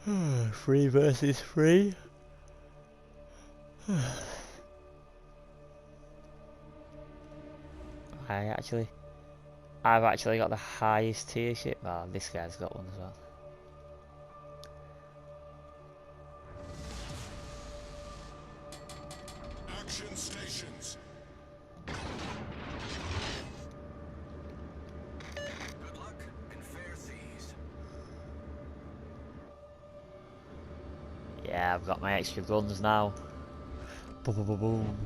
Three versus three. I've actually got the highest tier ship. Oh, this guy's got one as well. Action stations. Good luck and fair seas. Yeah, I've got my extra guns now. Boom, boom, boom, boom.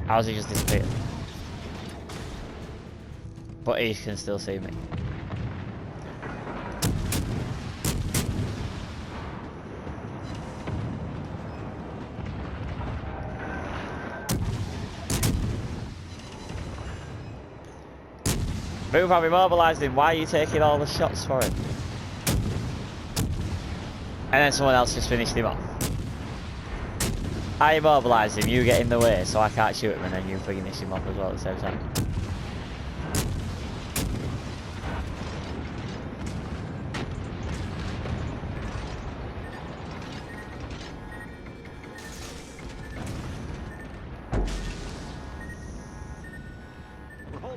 How's he just disappeared? But he can still see me. Move, I've immobilised him. Why are you taking all the shots for him? And then someone else just finished him off. I immobilised him, you get in the way so I can't shoot him, and then you finish him off as well at the same time.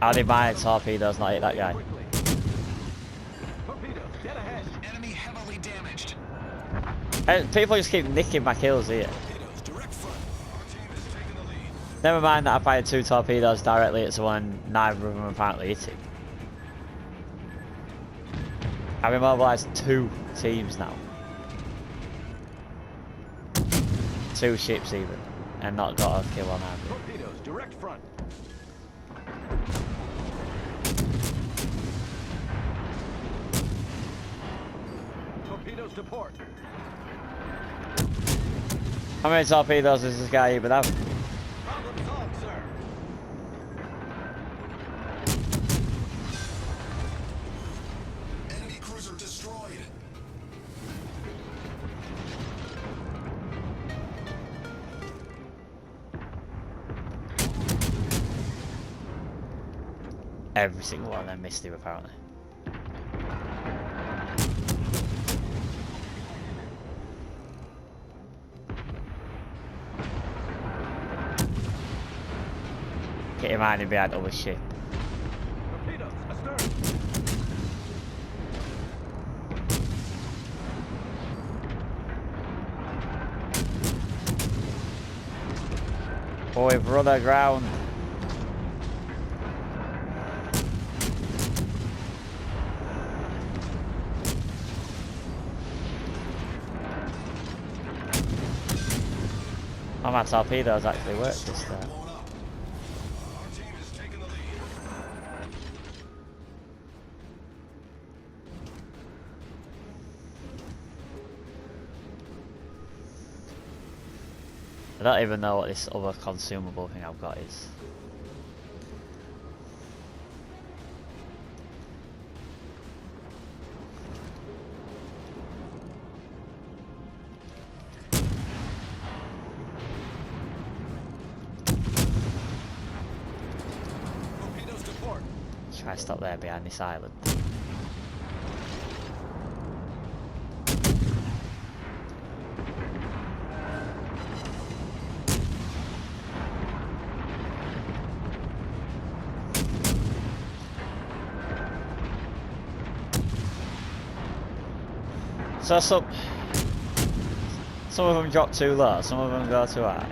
How did my torpedoes not hit that guy? Enemy heavily damaged. And people just keep nicking my kills here. Never mind that I fired 2 torpedoes directly at someone, neither of them apparently hit him. I've immobilised 2 teams now. 2 ships even, and not got a kill on either. Torpedoes, direct front. Torpedoes to port. How many torpedoes does this guy even have? Problem solved, sir. Enemy cruiser destroyed. Every single one of them missed him apparently. Get him hiding behind other ship. Torpedoes, astern. Oh, we've run aground. Oh, my torpedoes actually worked this time. Blown up. Our team is taking the lead. I don't even know what this other consumable thing I've got is. Torpedoes to port. Try to stop there behind this island. So some of them drop too low, some of them go too high.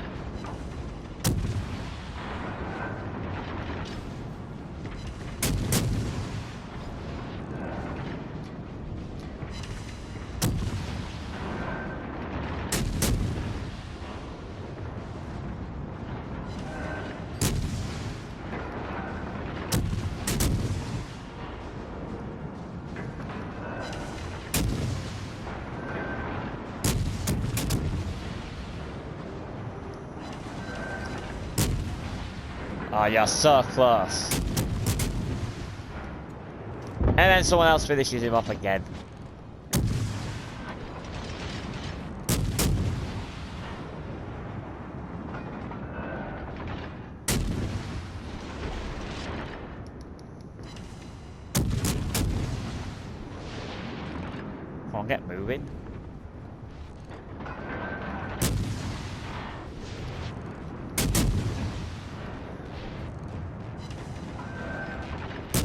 Oh, you're so close. And then someone else finishes him off again. Come on, get moving.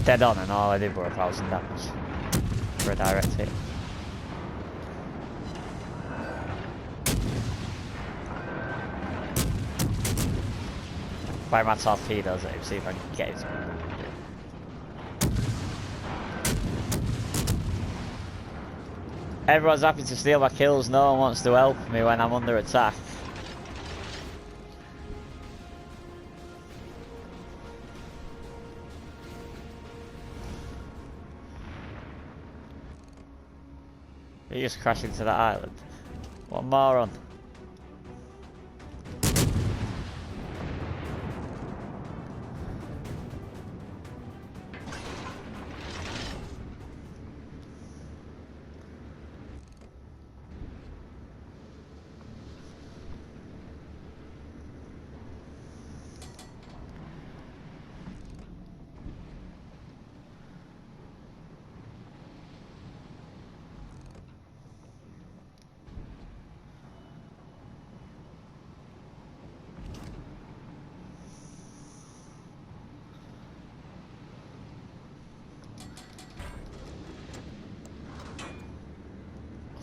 Dead on, and all I did were 1,000 damage for a direct hit. Fire my torpedoes at him, see if I can get him to move. Everyone's happy to steal my kills, no one wants to help me when I'm under attack. You just crash into that island. What a moron.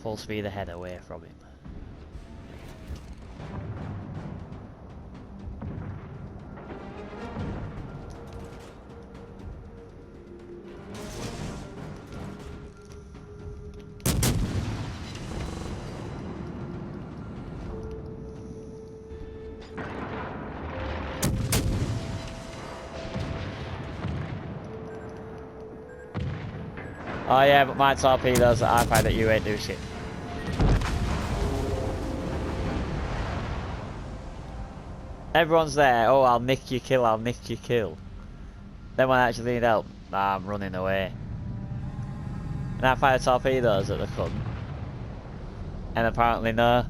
Full speed ahead away from him. Oh yeah, but my torpedoes that I find that you ain't do shit. Everyone's there, oh I'll nick your kill, I'll nick your kill. Then when I actually need help, nah, I'm running away. And I fire torpedoes at the cunt. And apparently no,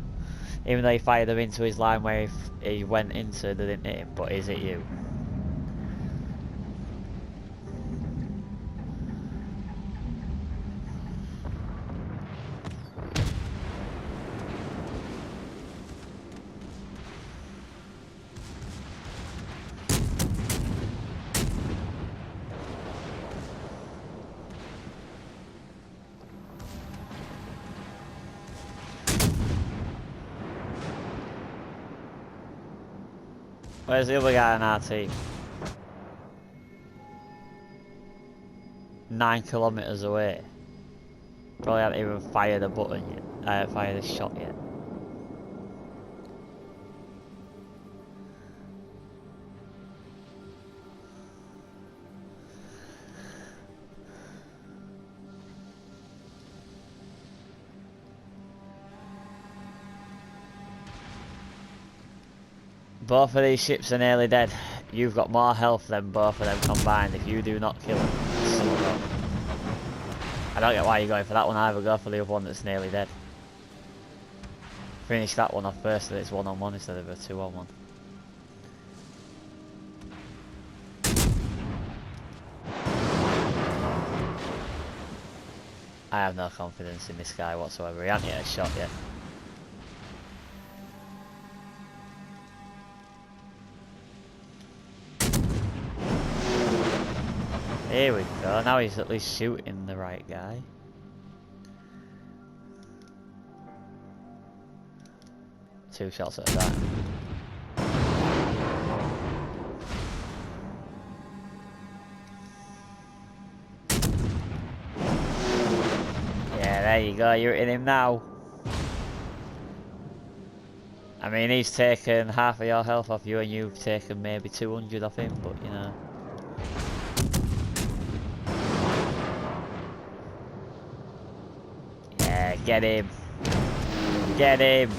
even though he fired them into his line where he went into, they didn't hit him, but is it you? Where's the other guy on our team? 9 kilometers away. Probably haven't even fired a button yet. Fired a shot yet. Both of these ships are nearly dead. You've got more health than both of them combined if you do not kill them. I don't get why you're going for that one either, go for the other one that's nearly dead. Finish that one off first so it's 1-on-1 instead of a 2-on-1. I have no confidence in this guy whatsoever, he hasn't hit a shot yet. Here we go, now he's at least shooting the right guy. Two shots at a time. Yeah, there you go, you're hitting him now. I mean, he's taken half of your health off you and you've taken maybe 200 off him, but you know. Yeah, get him. Get him.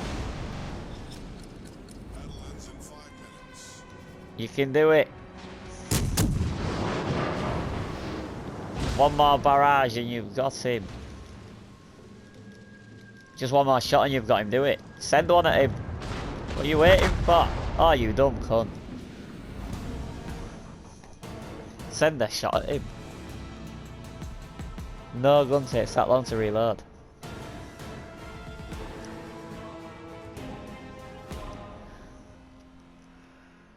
You can do it. One more barrage and you've got him. Just one more shot and you've got him, do it. Send one at him. What are you waiting for? Oh, you dumb cunt. Send a shot at him. No gun takes that long to reload.